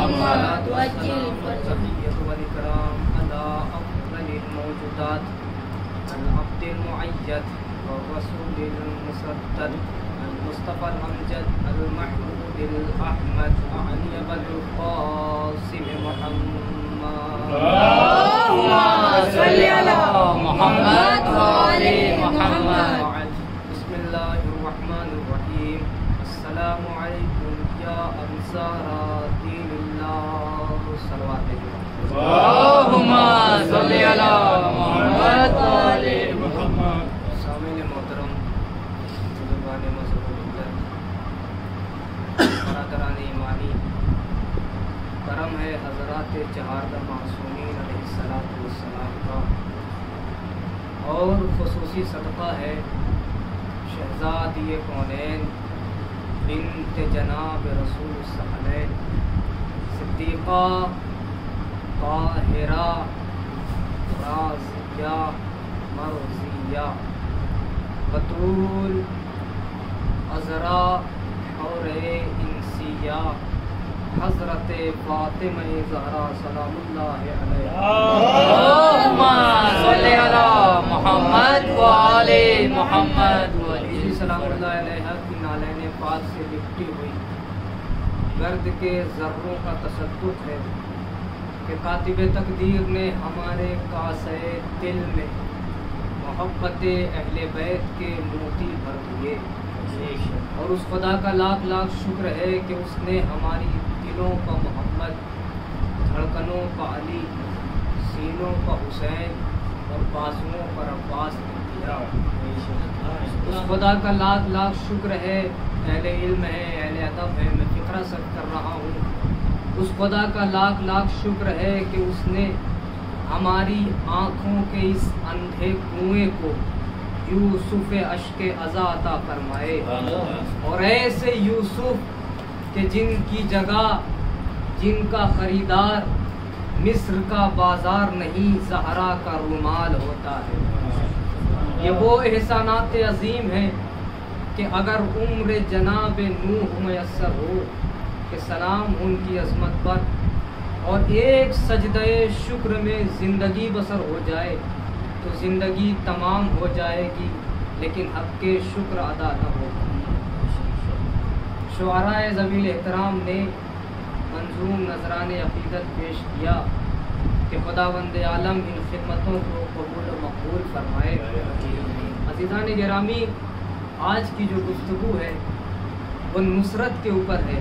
محمد والتحية والإكرام على أفضل الموجودات العبد المؤيد والرسول المسدد المصطفى الأمجد المحمود الأحمد أعني بالقاسم محمد. اللهم صل على محمد وآل محمد. بسم الله الرحمن الرحيم. السلام عليكم يا أنصار دين الله. صلوات اللهم صل على محمد وآل محمد. سامعین محترم، بزرگان مذہب برادران ایمانی، کرم ہے حضرات چہاردہ معصومین علیہ السلام کا، اور خصوصی صدقہ ہے شہزادی کونین بنت جناب رسول الثقلین صدیقہ طاہرہ رازیہ مرضیہ بطول عذرا حور انسیہ حضرت فاطمہ زہرا سلام اللہ علیہا. اللهم صل على محمد وآل محمد. سلام اللہ علیہ کی نالین پاک سے لپٹی ہوئی گرد کے ذروں کا تصدق ہے کہ کاتب تقدیر نے ہمارے کاسے دل میں محبت اہل بیت کے موتی بھر دیے، اور اس خدا کا لاکھ لاکھ شکر ہے کہ اس نے ہماری دلوں کا محمد، دھڑکنوں کا علی، سینوں کا حسین اور بازوؤں پر عباس نے دیا. اس خدا کا لاکھ لاکھ شکر ہے. اہل علم ہے، اہل ادب ہے، میں فقرہ سرد کر رہا ہوں. اس خدا کا لاکھ لاکھ شکر ہے کہ اس نے ہماری آنکھوں کے اس اندھے کنویں کو یوسف اشک عزا عطا فرمائے، اور ایسے یوسف کہ جن کی جگہ، جن کا خریدار مصر کا بازار نہیں زہرا کا رومال ہوتا ہے. یہ وہ احسانات عظیم ہیں کہ اگر عمر جناب نوح میسر ہو کہ سلام ان کی عظمت پر، اور ایک سجدہ شکر میں زندگی بسر ہو جائے تو زندگی تمام ہو جائے گی، لیکن حق کے شکر ادا نہ ہوگا. شعراء ذویل احترام نے منظوم نذران عقیدت پیش کیا کہ خداوند عالم ان خدمتوں کو قبول و مقبول فرمائے. عزیزان گرامی، آج کی جو گفتگو ہے وہ نصرت کے اوپر ہے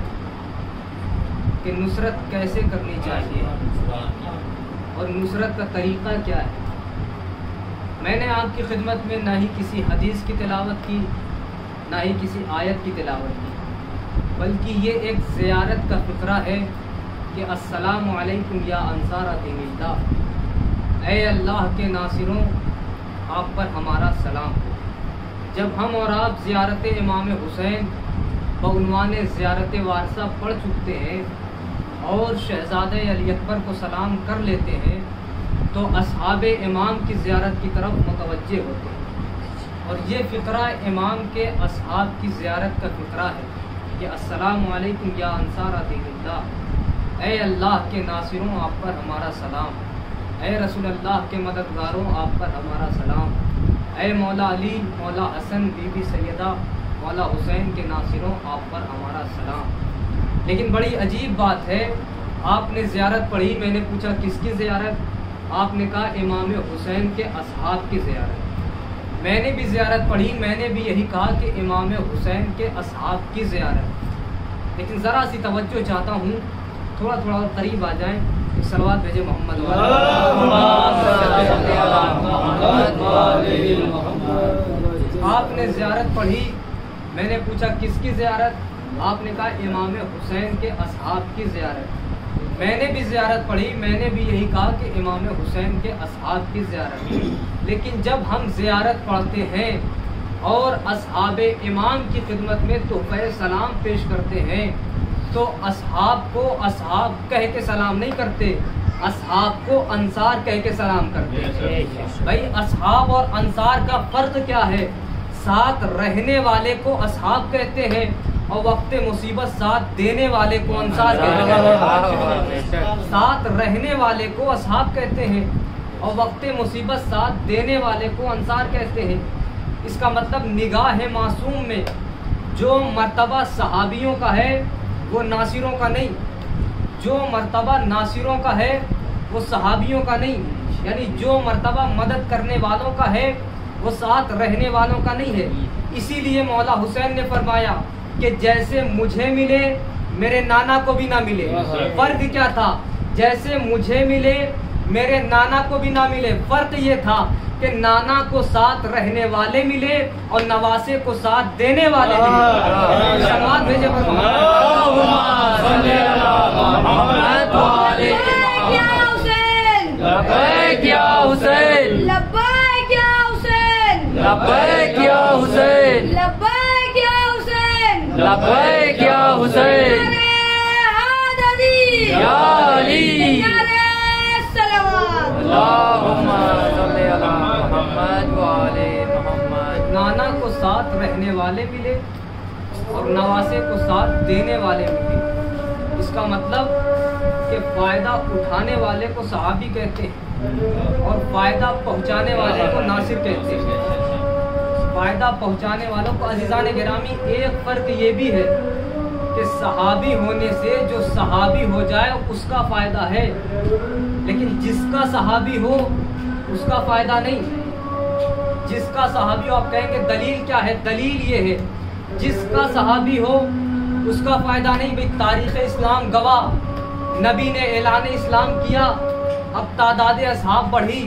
کہ نصرت کیسے کرنی چاہیے اور نصرت کا طریقہ کیا ہے. میں نے آپ کی خدمت میں نہ ہی کسی حدیث کی تلاوت کی، نہ ہی کسی آیت کی تلاوت کی، بلکہ یہ ایک زیارت کا فقرہ ہے کہ السلام علیکم یا انصار دین اللہ، اے اللہ کے ناصروں، آپ پر ہمارا سلام ہو. جب ہم اور آپ زیارت امام حسین بعنوان زیارت وارثہ پڑھ چکتے ہیں اور شہزادہ علی اکبر کو سلام کر لیتے ہیں تو اصحاب امام کی زیارت کی طرف متوجہ ہوتے ہیں. اور یہ فقرہ امام کے اصحاب کی زیارت کا فقرہ ہے کہ السلام علیکم یا انصار دین اللہ، اے اللہ کے ناصروں، آپ پر ہمارا سلام. اے رسول اللہ کے مددگاروں، آپ پر ہمارا سلام. اے مولا علی، مولا حسن، بی بی سیدہ، مولا حسین کے ناصروں، آپ پر ہمارا سلام. لیکن بڑی عجیب بات ہے، آپ نے زیارت پڑھی، میں نے پوچھا کس کی زیارت؟ آپ نے کہا امام حسین کے اصحاب کی زیارت. میں نے بھی زیارت پڑھی، میں نے بھی یہی کہا کہ امام حسین کے اصحاب کی زیارت. لیکن ذرا سی توجہ چاہتا ہوں، تھوڑا تھوڑا اور قریب آ جائیں. ایک صلوات بھیجے محمد آپ نے زیارت پڑھی، میں نے پوچھا کس کی زیارت؟ آپ نے کہا امام حسین کے اصحاب کی زیارت. میں نے بھی زیارت پڑھی، میں نے بھی یہی کہا کہ امام حسین کے اصحاب کی زیارت. لیکن جب ہم زیارت پڑھتے ہیں اور اصحاب امام کی خدمت میں تحفہ سلام پیش کرتے ہیں تو اصحاب کو اصحاب کہہ کے سلام نہیں کرتے، اصحاب کو انصار کہہ کے سلام کرتے ہیں. بھائی اصحاب اور انصار کا فرق کیا ہے؟ ساتھ رہنے والے کو اصحاب کہتے ہیں اور وقت مصیبت ساتھ دینے والے کو انصار کہتے ہیں، ساتھ رہنے والے کو اصحاب کہتے ہیں، اور وقت مصیبت ساتھ دینے والے کو انصار کہتے ہیں۔ اس کا مطلب نگاہ معصوم میں جو مرتبہ صحابیوں کا ہے وہ ناصروں کا نہیں، جو مرتبہ ناصروں کا ہے وہ صحابیوں کا نہیں، یعنی جو مرتبہ مدد کرنے والوں کا ہے وہ ساتھ رہنے والوں کا نہیں ہے۔ اسی لیے مولا حسین نے فرمایا کہ جیسے مجھے ملے میرے نانا کو بھی نہ ملے۔ فرق کیا تھا؟ جیسے مجھے ملے میرے نانا کو بھی نہ ملے، فرق یہ تھا کہ نانا کو ساتھ رہنے والے ملے اور نواسے کو ساتھ دینے والے ملے۔ سلوات بھیجے لبیک یا حسین، لبیک یا حسین، لبیک یا حسین، لبیک یا حسین، لبیک یا حسین، یا علی، اللہم صلی علی محمد وعلی محمد۔ نانا کو ساتھ رہنے والے ملے اور نواسے کو ساتھ دینے والے ملے۔ اس کا مطلب کہ فائدہ اٹھانے والے کو صحابی کہتے ہیں اور فائدہ پہنچانے والے کو ناصر کہتے ہیں۔ فائدہ پہنچانے والوں کو عزیزان گرامی ایک فرق یہ بھی ہے کہ صحابی ہونے سے جو صحابی ہو جائے اس کا فائدہ ہے، لیکن جس کا صحابی ہو اس کا فائدہ نہیں۔ جس کا صحابی ہو، آپ کہیں گے دلیل کیا ہے؟ دلیل یہ ہے جس کا صحابی ہو اس کا فائدہ نہیں۔ بھئی تاریخ اسلام گواہ، نبی نے اعلان اسلام کیا، اب تعداد اصحاب بڑھی،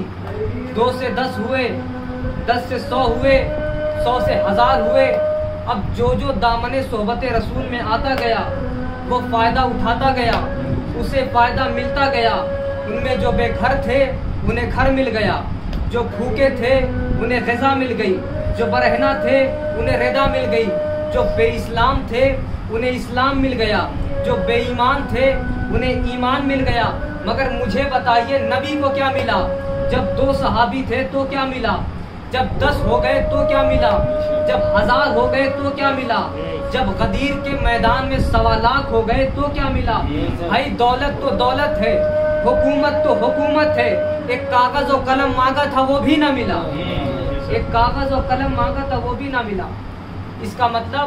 2 سے 10 ہوئے، 10 سے 100 ہوئے، 100 سے 1000 ہوئے۔ اب جو دامن صحبت رسول میں آتا گیا وہ فائدہ اٹھاتا گیا، اسے فائدہ ملتا گیا۔ ان میں جو بے گھر تھے انہیں گھر مل گیا، جو بھوکے تھے انہیں غذا مل گئی، جو برہنہ تھے انہیں رضا مل گئی، جو بے اسلام تھے انہیں اسلام مل گیا، جو بے ایمان تھے انہیں ایمان مل گیا۔ مگر مجھے بتائیے نبی کو کیا ملا؟ جب 2 صحابی تھے تو کیا ملا؟ جب 10 ہو گئے تو کیا ملا؟ جب 1000 ہو گئے تو کیا ملا؟ جب غدیر کے میدان میں 1.25 لاکھ ہو گئے تو کیا ملا؟ بھائی دولت تو دولت ہے، حکومت تو حکومت ہے، ایک کاغذ و قلم مانگا تھا وہ بھی نہ ملا، ایک کاغذ و قلم مانگا تھا وہ بھی نہ ملا۔ اس کا مطلب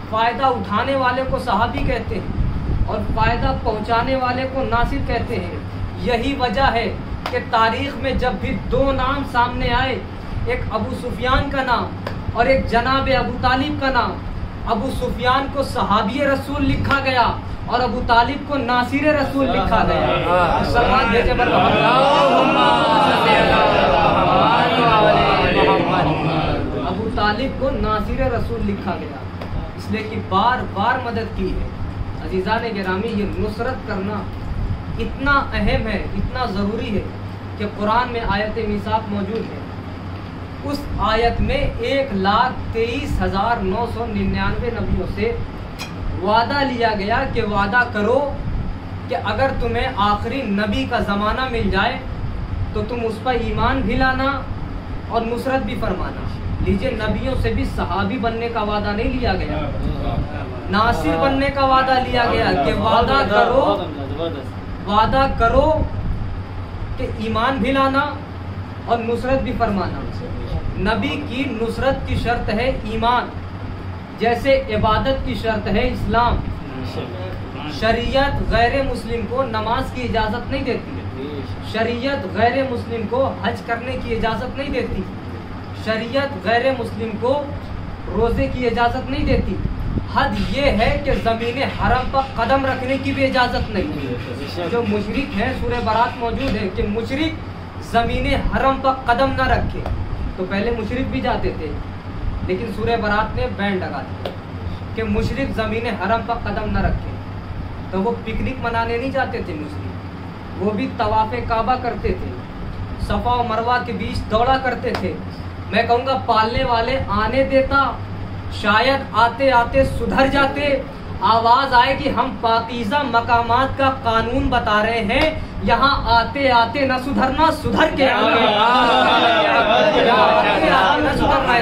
فائدہ اٹھانے والے کو صحابی کہتے ہیں اور فائدہ پہنچانے والے کو ناصر کہتے ہیں۔ یہی وجہ ہے کہ تاریخ میں جب بھی 2 نام سامنے آئے، ایک ابو سفیان کا نام اور ایک جناب ابو طالب کا نام، ابو سفیان کو صحابی رسول لکھا گیا اور ابو طالب کو ناصر رسول لکھا گیا۔ سلمان بھیجے اللہم صلی علی محمد۔ ابو طالب کو ناصر رسول لکھا گیا، اس لیے کہ بار بار مدد کی ہے۔ عزیزان گرامی یہ نصرت کرنا اتنا اہم ہے، اتنا ضروری ہے کہ قرآن میں آیت میثاق موجود ہے۔ اس آیت میں 1,23,999 نبیوں سے وعدہ لیا گیا کہ وعدہ کرو کہ اگر تمہیں آخری نبی کا زمانہ مل جائے تو تم اس پر ایمان بھی لانا اور نصرت بھی فرمانا۔ لیجئے نبیوں سے بھی صحابی بننے کا وعدہ نہیں لیا گیا، ناصر بننے کا وعدہ لیا گیا کہ وعدہ کرو کہ ایمان بھی لانا اور نصرت بھی فرمانا۔ نبی کی نصرت کی شرط ہے ایمان، جیسے عبادت کی شرط ہے اسلام۔ شریعت غیر مسلم کو نماز کی اجازت نہیں دیتی، شریعت غیر مسلم کو حج کرنے کی اجازت نہیں دیتی، شریعت غیر مسلم کو روزے کی اجازت نہیں دیتی۔ حد یہ ہے کہ زمین حرم پر قدم رکھنے کی بھی اجازت نہیں۔ جو مشرک ہیں سورہ برات موجود ہے کہ مشرک زمین حرم پر قدم نہ رکھے، تو پہلے مشرک بھی جاتے تھے لیکن سورہ برات نے بین لگا دیا کہ مشرک زمین حرم پر قدم نہ رکھے۔ تو وہ پکنک منانے نہیں جاتے تھے مشرک، وہ بھی طواف کعبہ کرتے تھے، صفا و مروہ کے بیچ دوڑا کرتے تھے۔ میں کہوں گا پالنے والے آنے دیتا، شاید آتے آتے سدھر جاتے، آواز آئے کہ ہم پاکیزہ مقامات کا قانون بتا رہے ہیں، یہاں آتے آتے نہ سدھرنا، سدھر کے آگے نہ سدھرنا۔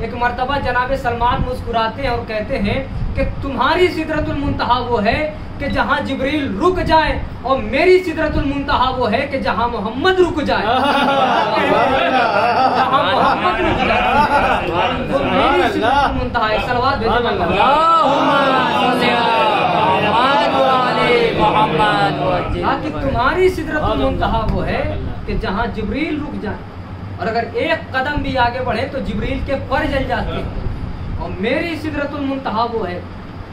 ایک مرتبہ جناب سلمان مسکراتے ہیں اور کہتے ہیں کہ تمہاری سدرۃ المنتہا وہ ہے کہ جہاں جبریل رک جائے اور میری سدرۃ المنتہا وہ ہے کہ جہاں محمد رک جائے. جہاں محمد رک جائے وہ میری سدرۃ المنتہا ہے. صلوات بھیجیں کہ تمہاری سدرۃ المنتہا وہ ہے کہ جہاں جبریل رک جائے اور اگر ایک قدم بھی آگے بڑھے تو جبریل کے پر جل جاتے ہیں. اور میری سدرۃ المنتہا وہ ہے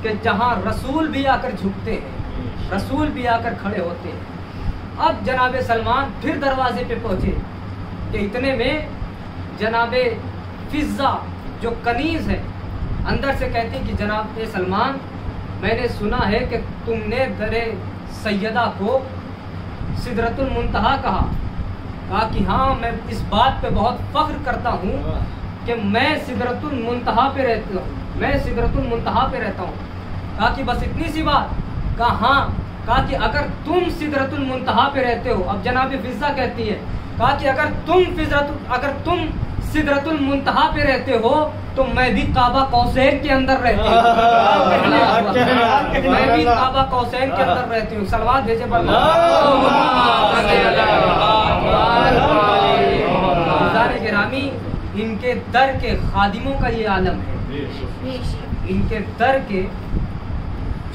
کہ جہاں رسول بھی آ کر جھکتے ہیں, رسول بھی آ کر کھڑے ہوتے ہیں. اب جناب سلمان پھر دروازے پہ پہنچے کہ اتنے میں جناب فضہ جو کنیز ہے اندر سے کہتی کہ جناب سلمان میں نے سنا ہے کہ تم نے در سیدہ کو سدرۃ المنتہا کہا کہ ہاں میں اس بات پہ بہت فخر کرتا ہوں کہ میں سدرۃ المنتہا پہ رہتا ہوں, میں سدرۃ المنتہا پہ رہتا ہوں. کہا کہ بس اتنی سی بات. کہا ہاں. کہا کہ اگر تم سدرۃ المنتہا پہ رہتے ہو, اب جناب فضہ کہتی ہے, کہا کہ اگر تم سدرۃ المنتہا پہ رہتے ہو تو میں بھی کعبہ قوسین کے اندر رہتی ہوں. میں بھی کعبہ قوسین کے اندر رہتی ہوں. صلوات بھیجے گرامی. ان کے در کے خادموں کا یہ عالم ہے, ان کے در کے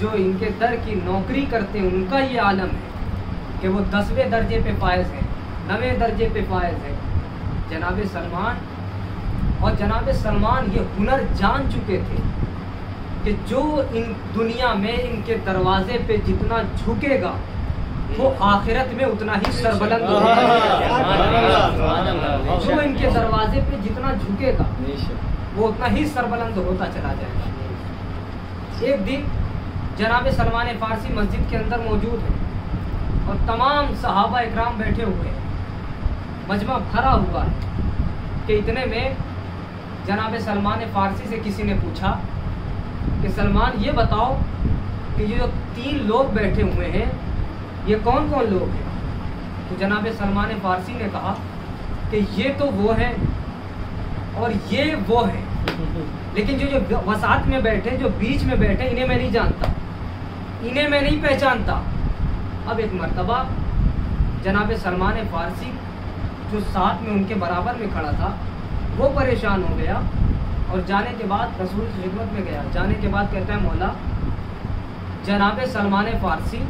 جو ان کے در کی نوکری کرتے ہیں ان کا یہ عالم ہے کہ وہ 10ویں درجے پہ فائز ہے, 9ویں درجے پہ فائز ہے. جناب سلمان اور جناب سلمان یہ ہنر جان چکے تھے کہ جو ان دنیا میں ان کے دروازے پہ جتنا جھکے گا وہ آخرت میں اتنا ہی سربلند ہوگا. جو ان کے دروازے پہ جتنا جھکے گا وہ اتنا ہی سربلند ہوتا چلا جائے گا. ایک دن جناب سلمان فارسی مسجد کے اندر موجود ہے اور تمام صحابہ اکرام بیٹھے ہوئے ہیں, مجمع بھرا ہوا ہے کہ اتنے میں جناب سلمان فارسی سے کسی نے پوچھا کہ سلمان یہ بتاؤ کہ یہ جو 3 لوگ بیٹھے ہوئے ہیں یہ کون کون لوگ ہیں؟ تو جناب سلمان فارسی نے کہا کہ یہ تو وہ ہیں اور یہ وہ ہیں, لیکن جو وسط میں بیٹھے, جو بیچ میں بیٹھے, انہیں میں نہیں جانتا, انہیں میں نہیں پہچانتا. اب ایک مرتبہ جناب سلمان فارسی جو ساتھ میں ان کے برابر میں کھڑا تھا وہ پریشان ہو گیا اور جانے کے بعد رسول کی خدمت میں گیا. جانے کے بعد کہتا ہے مولا جناب سلمان فارسی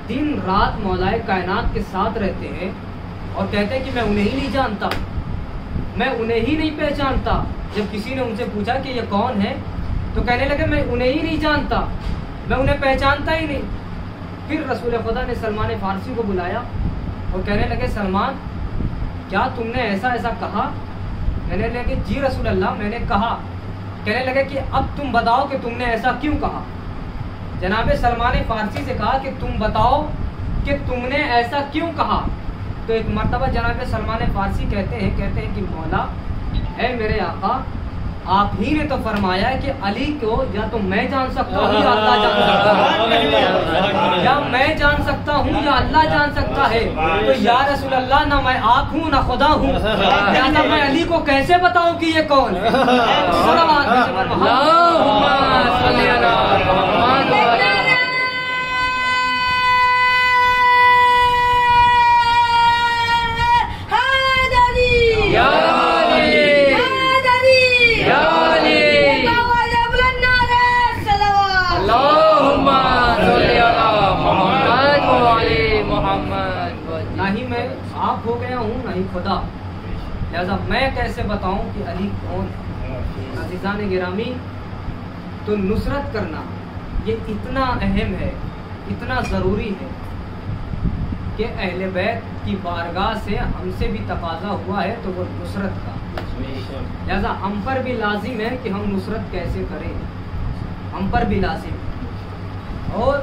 دن رات مولائے کائنات کے ساتھ رہتے ہیں اور کہتے ہیں کہ میں انہیں ہی نہیں جانتا, میں انہیں ہی نہیں پہچانتا. جب کسی نے ان سے پوچھا کہ یہ کون ہے تو کہنے لگے میں انہیں ہی نہیں جانتا, میں انہیں پہچانتا ہی نہیں. پھر رسول خدا نے سلمان فارسی کو بلایا اور کہنے لگے سلمان کیا تم نے ایسا ایسا کہا؟ کہنے لگے جی رسول اللہ میں نے کہا. کہنے لگے کہ اب تم بتاؤ کہ تم نے ایسا کیوں کہا؟ جناب سلمان فارسی سے کہا کہ تم بتاؤ کہ تم نے ایسا کیوں کہا. تو ایک مرتبہ جناب سلمان فارسی کہتے ہیں کہ مولا اے میرے آقا آپ ہی نے تو فرمایا کہ علی کو یا تو میں جان سکتا ہوں یا اللہ جان سکتا ہے, یا میں جان سکتا ہوں یا اللہ جان سکتا ہے. تو یا رسول اللہ نہ میں آپ ہوں نہ خدا ہوں, لہٰذا میں علی کو کیسے بتاؤں کہ یہ کون ہے؟ آپ ہو گیا ہوں نہ ہی خدا, لہذا میں کیسے بتاؤں کہ علی کون ہے؟ عزیزان گرامی تو نصرت کرنا یہ اتنا اہم ہے, اتنا ضروری ہے کہ اہل بیت کی بارگاہ سے ہم سے بھی تقاضا ہوا ہے تو وہ نصرت کا. لہذا ہم پر بھی لازم ہے کہ ہم نصرت کیسے کریں, ہم پر بھی لازم ہے. اور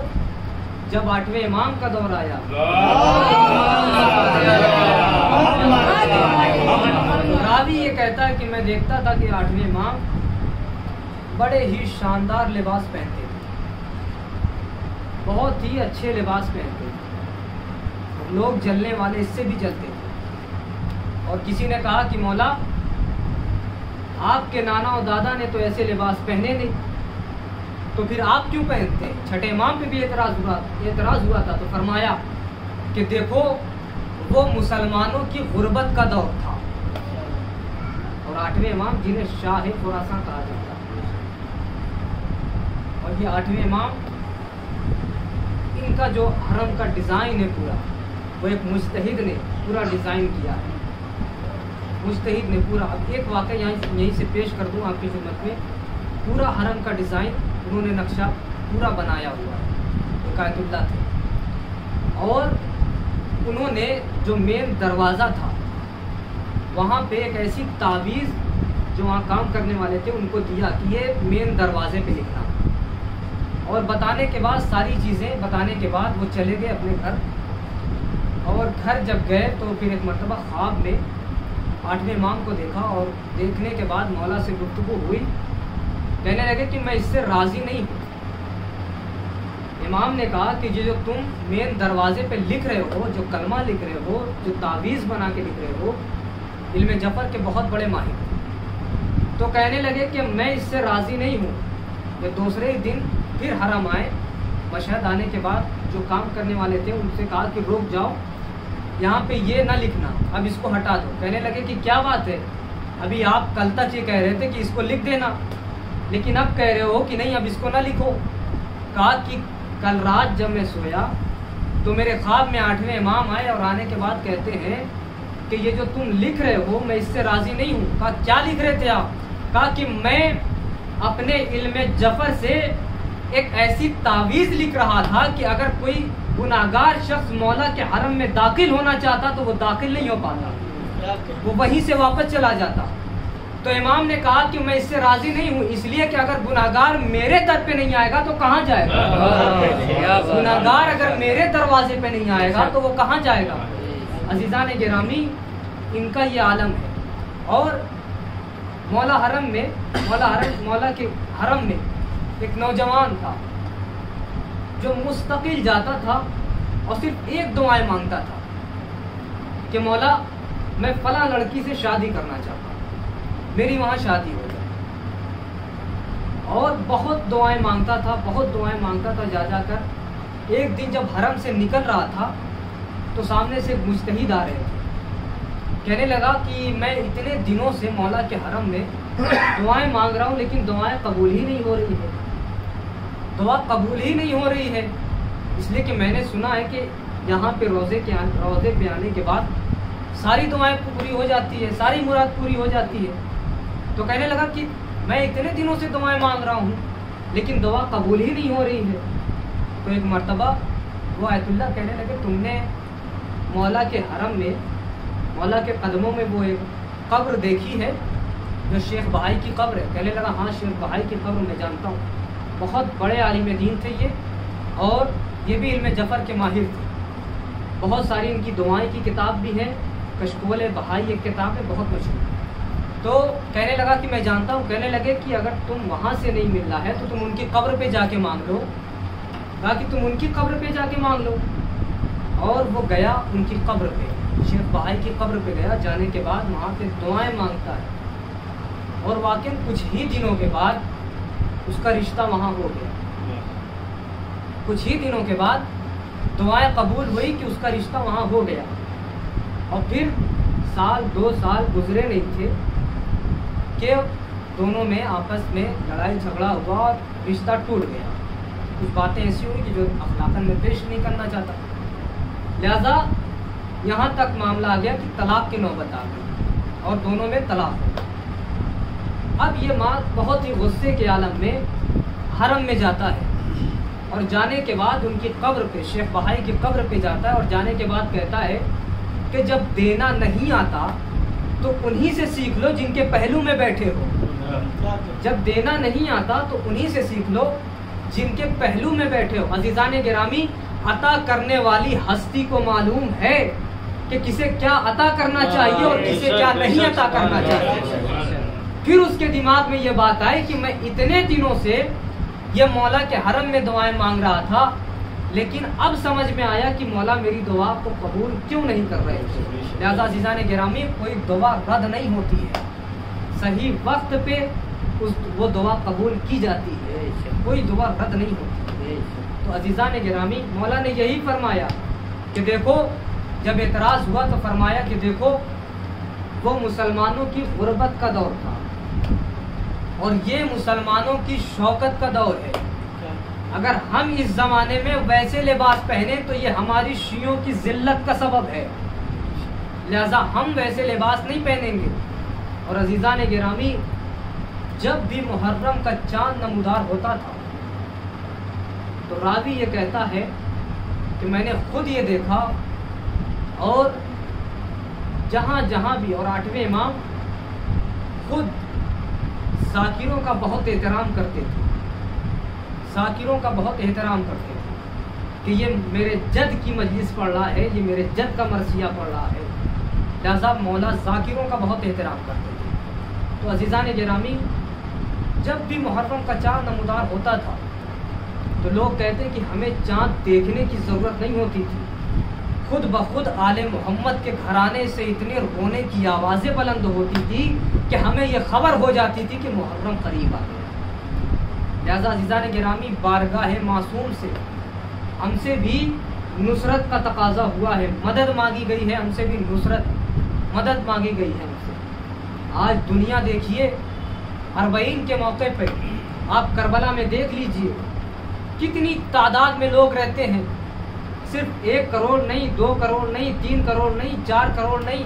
جب 8ویں امام کا دور آیا راوی یہ کہتا ہے کہ میں دیکھتا تھا کہ 8ویں امام بڑے ہی شاندار لباس پہنتے تھے, بہت ہی اچھے لباس پہنتے تھے, لوگ جلنے والے اس سے بھی جلتے تھے. اور کسی نے کہا کہ مولا آپ کے نانا اور دادا نے تو ایسے لباس پہنے نہیں، تو پھر آپ کیوں پہنتے ہیں؟ چھٹے امام پہ بھی اعتراض ہوا تھا، تو فرمایا کہ دیکھو وہ مسلمانوں کی غربت کا دور تھا، اور 8ویں امام جنہیں شاہ خراساں کہا جاتا ہے، اور یہ 8ویں امام، ان کا جو حرم کا ڈیزائن ہے پورا، وہ ایک مجتہد نے پورا ڈیزائن کیا ہے، مجتہد نے پورا. اب ایک واقعہ یہیں سے پیش کر دوں آپ کی خدمت میں. پورا حرم کا ڈیزائن انہوں نے نقشہ پورا بنایا ہوا ہے، ایک اللہ تھے، اور انہوں نے جو مین دروازہ تھا وہاں پہ ایک ایسی تعویذ جو وہاں کام کرنے والے تھے ان کو دیا کہ یہ مین دروازے پہ لکھنا، اور بتانے کے بعد ساری چیزیں بتانے کے بعد وہ چلے گئے اپنے گھر. اور گھر جب گئے تو پھر ایک مرتبہ خواب میں 8ویں امام کو دیکھا، اور دیکھنے کے بعد مولا سے گفتگو ہوئی. کہنے لگے کہ میں اس سے راضی نہیں ہوں. امام نے کہا کہ جو تم مین دروازے پہ لکھ رہے ہو، جو کلمہ لکھ رہے ہو، جو تعویذ بنا کے لکھ رہے ہو، علم جفر کے بہت بڑے ماہر. تو کہنے لگے کہ میں اس سے راضی نہیں ہوں. کہ دوسرے ہی دن پھر حرم آئے. مشہد آنے کے بعد جو کام کرنے والے تھے ان سے کہا کہ رک جاؤ، یہاں پہ یہ نہ لکھنا، اب اس کو ہٹا دو. کہنے لگے کہ کیا بات ہے، ابھی آپ کل تک یہ کہہ رہے تھے کہ اس کو لکھ دینا، لیکن اب کہہ رہے ہو کہ نہیں اب اس کو نہ لکھو. کہا کہ کل رات جب میں سویا تو میرے خواب میں 8ویں امام آئے، اور آنے کے بعد کہتے ہیں کہ یہ جو تم لکھ رہے ہو میں اس سے راضی نہیں ہوں. کہا کیا لکھ رہے تھے آپ؟ کہا کہ میں اپنے علم جفر سے ایک ایسی تعویذ لکھ رہا تھا کہ اگر کوئی گناہگار شخص مولا کے حرم میں داخل ہونا چاہتا تو وہ داخل نہیں ہو پاتا، وہ وہیں سے واپس چلا جاتا. تو امام نے کہا کہ میں اس سے راضی نہیں ہوں، اس لیے کہ اگر گناہگار میرے در پہ نہیں آئے گا تو کہاں جائے گا؟ گناہگار اگر میرے دروازے پہ نہیں آئے گا تو وہ کہاں جائے گا؟ عزیزان گرامی، ان کا یہ عالم ہے. اور مولا کے حرم میں ایک نوجوان تھا جو مستقل جاتا تھا اور صرف ایک دعائیں مانگتا تھا کہ مولا میں فلاں لڑکی سے شادی کرنا چاہتا ہوں، میری وہاں شادی ہو جائے. اور بہت دعائیں مانگتا تھا جا کر. ایک دن جب حرم سے نکل رہا تھا تو سامنے سے مجتہد آ رہے تھے. کہنے لگا کہ میں اتنے دنوں سے مولا کے حرم میں دعائیں مانگ رہا ہوں لیکن دعائیں قبول ہی نہیں ہو رہی ہے، دعا قبول ہی نہیں ہو رہی ہے. اس لیے کہ میں نے سنا ہے کہ یہاں پہ روزے پہ آنے کے بعد ساری دعائیں پوری ہو جاتی ہے، ساری مراد پوری ہو جاتی ہے. تو کہنے لگا کہ میں اتنے دنوں سے دعائیں مانگ رہا ہوں لیکن دعا قبول ہی نہیں ہو رہی ہے. تو ایک مرتبہ وہ آیت اللہ کہنے لگے تم نے مولا کے حرم میں، مولا کے قدموں میں وہ ایک قبر دیکھی ہے جو شیخ بہائی کی قبر ہے؟ کہنے لگا ہاں شیخ بہائی کی قبر میں جانتا ہوں. بہت بڑے عالم دین تھے یہ، اور یہ بھی علم جفر کے ماہر تھے. بہت ساری ان کی دعائیں کی کتاب بھی ہے، کشکول بہائی ایک کتاب ہے بہت مشہور. تو کہنے لگا کہ میں جانتا ہوں. کہنے لگے کہ اگر تم وہاں سے نہیں مل رہا ہے تو تم ان کی قبر پہ جا کے مانگ لو. کہا کہ تم ان کی قبر پہ جا کے مانگ لو. اور وہ گیا ان کی قبر پہ، شیخ بہائی کی قبر پہ گیا. جانے کے بعد وہاں پہ دعائیں مانگتا ہے، اور واقعی کچھ ہی دنوں کے بعد اس کا رشتہ وہاں ہو گیا. کچھ ہی دنوں کے بعد دعائیں قبول ہوئی کہ اس کا رشتہ وہاں ہو گیا. اور پھر سال 2 سال گزرے نہیں تھے کہ دونوں میں آپس میں لڑائی جھگڑا ہوا اور رشتہ ٹوٹ گیا. کچھ باتیں ایسی ہوئی کہ جو اخلاقاً میں پیش نہیں کرنا چاہتا، لہذا یہاں تک معاملہ آ گیا کہ طلاق کی نوبت آ گئی اور دونوں میں طلاق ہو گئی. اب یہ ماں بہت ہی غصے کے عالم میں حرم میں جاتا ہے، اور جانے کے بعد ان کی قبر پہ، شیخ بہائی کی قبر پہ جاتا ہے، اور جانے کے بعد کہتا ہے کہ جب دینا نہیں آتا تو انہی سے سیکھ لو جن کے پہلو میں بیٹھے ہو. جب دینا نہیں آتا تو انہی سے سیکھ لو جن کے پہلو میں بیٹھے ہو. عزیزان گرامی، عطا کرنے والی ہستی کو معلوم ہے کہ کسے کیا عطا کرنا چاہیے اور کسے کیا نہیں عطا کرنا چاہیے. پھر اس کے دماغ میں یہ بات آئی کہ میں اتنے دنوں سے یہ مولا کے حرم میں دعائیں مانگ رہا تھا، لیکن اب سمجھ میں آیا کہ مولا میری دعا کو قبول کیوں نہیں کر رہے. لہذا عزیزان گرامی، کوئی دعا رد نہیں ہوتی ہے، صحیح وقت پہ وہ دعا قبول کی جاتی ہے، کوئی دعا رد نہیں ہوتی۔ تو عزیزان گرامی، مولا نے یہی فرمایا کہ دیکھو جب اعتراض ہوا تو فرمایا کہ دیکھو وہ مسلمانوں کی غربت کا دور تھا اور یہ مسلمانوں کی شوکت کا دور ہے، اگر ہم اس زمانے میں ویسے لباس پہنے تو یہ ہماری شیعوں کی ذلت کا سبب ہے، لہذا ہم ویسے لباس نہیں پہنیں گے۔ اور عزیزان گرامی، جب بھی محرم کا چاند نمودار ہوتا تھا تو راوی یہ کہتا ہے کہ میں نے خود یہ دیکھا، اور جہاں جہاں بھی، اور 8ویں امام خود ذاکروں کا بہت احترام کرتے تھے، ذاکروں کا بہت احترام کرتے تھے کہ یہ میرے جد کی مجلس پڑھ رہا ہے، یہ میرے جد کا مرثیہ پڑھ رہا ہے، لہذا مولا ذاکروں کا بہت احترام کرتے تھے۔ تو عزیزان گرامی، جب بھی محرم کا چاند نمودار ہوتا تھا تو لوگ کہتے کہ ہمیں چاند دیکھنے کی ضرورت نہیں ہوتی تھی، خود بخود آل محمد کے گھرانے سے اتنے رونے کی آوازیں بلند ہوتی تھی کہ ہمیں یہ خبر ہو جاتی تھی کہ محرم قریب آ گیا۔ لہذا عزیزان گرامی، بارگاہ معصوم سے ہم سے بھی نصرت کا تقاضا ہوا ہے، مدد مانگی گئی ہے، ہم سے بھی نصرت مدد مانگی گئی ہے ہم سے۔ آج دنیا دیکھیے، 40 کے موقع پہ آپ کربلا میں دیکھ لیجئے کتنی تعداد میں لوگ رہتے ہیں، صرف 1 کروڑ نہیں، 2 کروڑ نہیں، 3 کروڑ نہیں، 4 کروڑ نہیں،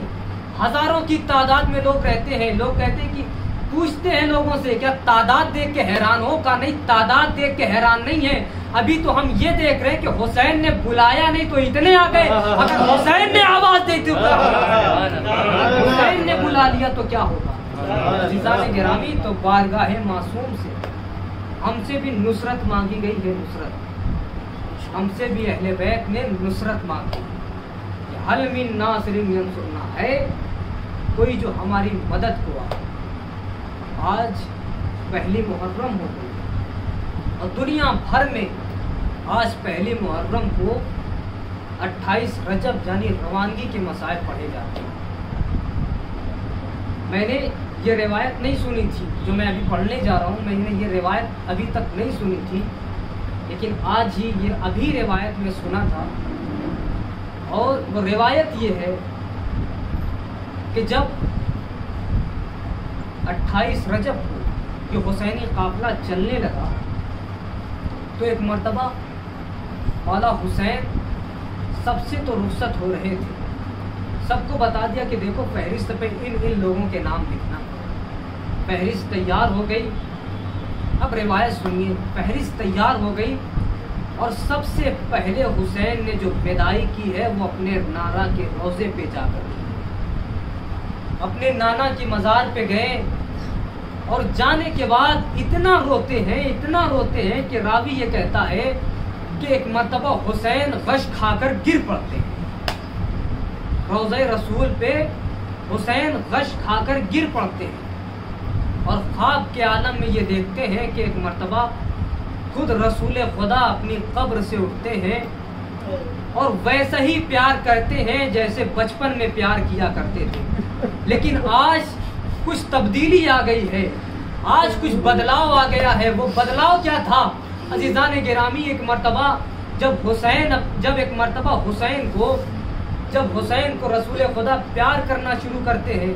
ہزاروں کی تعداد میں لوگ رہتے ہیں۔ لوگ کہتے ہیں کہ پوچھتے ہیں لوگوں سے کیا تعداد دیکھ کے حیران ہو؟ کا نہیں، تعداد دیکھ کے حیران نہیں ہے، ابھی تو ہم یہ دیکھ رہے ہیں کہ حسین نے بلایا نہیں تو اتنے آ گئے، اگر حسین نے آواز دی تو حسین نے بلا لیا تو کیا ہوگا؟ عزیزان گرامی، تو بارگاہ معصوم سے ہم سے بھی نصرت مانگی گئی ہے، نصرت ہم سے بھی اہل بیت نے نصرت مانگی، حل من ناصر ینصرنا، ہے کوئی جو ہماری مدد کو آئے۔ آج پہلی محرم ہو گئی اور دنیا بھر میں آج پہلی محرم کو 28 رجب یعنی روانگی کے مسائل پڑھے جاتے ہیں۔ میں نے یہ روایت نہیں سنی تھی جو میں ابھی پڑھنے جا رہا ہوں، میں نے یہ روایت ابھی تک نہیں سنی تھی، لیکن آج ہی یہ ابھی روایت میں سنا تھا۔ اور وہ روایت یہ ہے کہ جب 28 رجب کو یہ حسینی قافلہ چلنے لگا تو ایک مرتبہ مولا حسین سب سے تو رخصت ہو رہے تھے، سب کو بتا دیا کہ دیکھو فہرست پہ ان لوگوں کے نام لکھنا۔ فہرست تیار ہو گئی، اب روایت سنیے، فہرست تیار ہو گئی اور سب سے پہلے حسین نے جو بدائی کی ہے وہ اپنے نانا کے روضے پہ جا کر اپنے نانا کی مزار پہ گئے، اور جانے کے بعد اتنا روتے ہیں کہ راوی یہ کہتا ہے کہ ایک مرتبہ حسین غش کھا کر گر پڑتے ہیں، روضہ رسول پہ حسین غش کھا کر گر پڑتے ہیں، اور خواب کے عالم میں یہ دیکھتے ہیں کہ ایک مرتبہ خود رسول خدا اپنی قبر سے اٹھتے ہیں اور ویسا ہی پیار کرتے ہیں جیسے بچپن میں پیار کیا کرتے تھے۔ لیکن آج کچھ تبدیلی آ گئی ہے، آج کچھ بدلاؤ آ گیا ہے۔ وہ بدلاؤ کیا تھا عزیزان گرامی؟ ایک مرتبہ جب حسین کو رسول خدا پیار کرنا شروع کرتے ہیں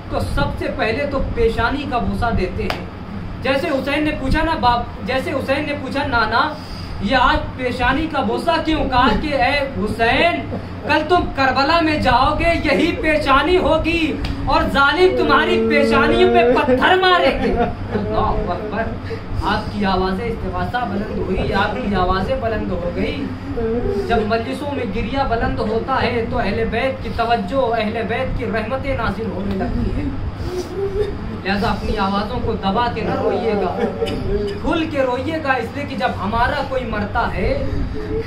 تو سب سے پہلے تو پیشانی کا بوسہ دیتے ہیں۔ جیسے حسین نے پوچھا نانا یہ آج پیشانی کا بوسہ کیوں؟ کہا کہ اے حسین، کل تم کربلا میں جاؤ گے، یہی پیشانی ہوگی اور ظالم تمہاری پیشانیوں پہ پتھر ماریں گے۔ اللہ اکبر! آپ کی آوازیں استغاثہ بلند ہوئی، آپ کی آوازیں بلند ہو گئی۔ جب مجلسوں میں گریہ بلند ہوتا ہے تو اہل بیت کی توجہ، اہل بیت کی رحمتیں نازل ہونے لگتی ہیں، لہذا اپنی آوازوں کو دبا کے نہ روئیے گا، کھل کے روئیے گا، اس لیے کہ جب ہمارا کوئی مرتا ہے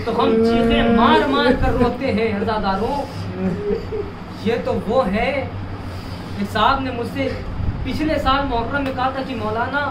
تو ہم چیخیں مار مار کر روتے ہیں۔ عزاداروں، یہ تو وہ ہے، ایک صاحب نے مجھ سے پچھلے سال محرم میں کہا تھا کہ مولانا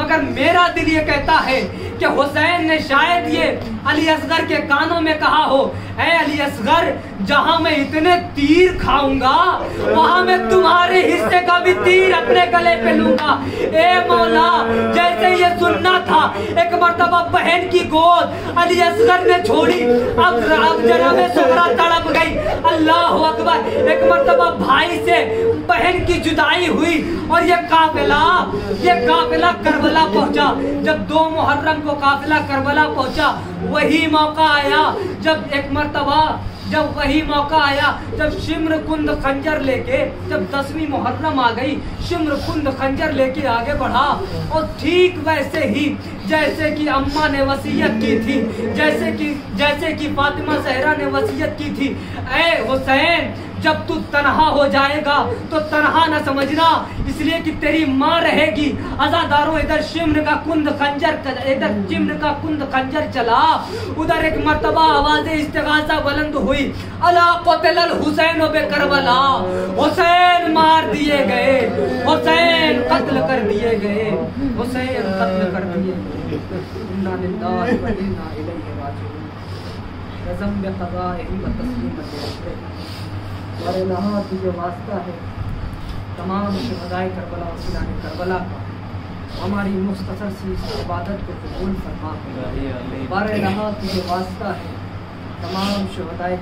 مگر میرا دل یہ کہتا ہے کہ حسین نے شاید یہ علی اصغر کے کانوں میں کہا ہو، اے علی اصغر جہاں میں اتنے تیر کھاؤں گا وہاں میں تمہارے حصے کا بھی تیر اپنے گلے پہ لوں گا۔ اے مولا جیسے یہ سننا تھا، ایک مرتبہ بہن کی گود علی اصغر نے چھوڑی، اب جناب سغرا تڑپ گئی، اللہ اکبر، ایک مرتبہ بھائی سے بہن کی جدائی ہوئی اور یہ قافلہ کربلا پہنچا۔ جب 2 محرم کو قافلہ کربلا پہنچا، وہی موقع آیا جب شمر کند خنجر لے کے، جب 10ویں محرم آ گئی، شمر کند خنجر لے کے آگے بڑھا، اور ٹھیک ویسے ہی جیسے کہ اماں نے وصیت کی تھی، جیسے کہ فاطمہ زہرا نے وصیت کی تھی، اے حسین جب تو تنہا ہو جائے گا تو تنہا نہ سمجھنا، اس لیے کہ تیری ماں رہے گی۔ عزاداروں ادھر شمر کا کند خنجر چلا، ادھر ایک مرتبہ آواز استغاثہ بلند ہوئی، الا قتل الحسین بکربلا، حسین مار دیے گئے، حسین قتل کر دیے گئے، حسین قتل کر دیے گئے۔ انا للہ و انا الیہ راجعون۔ رضم بقضائہ و تسلیم بامرہ۔ اور الہ تجھے واسطہ ہے تمام شہدائے کربلا اور شہدائے کربلا کا، ہماری مختصر سی عبادت کو قبول فرما۔ بار الہ تجھے واسطہ ہے تمام شہدائے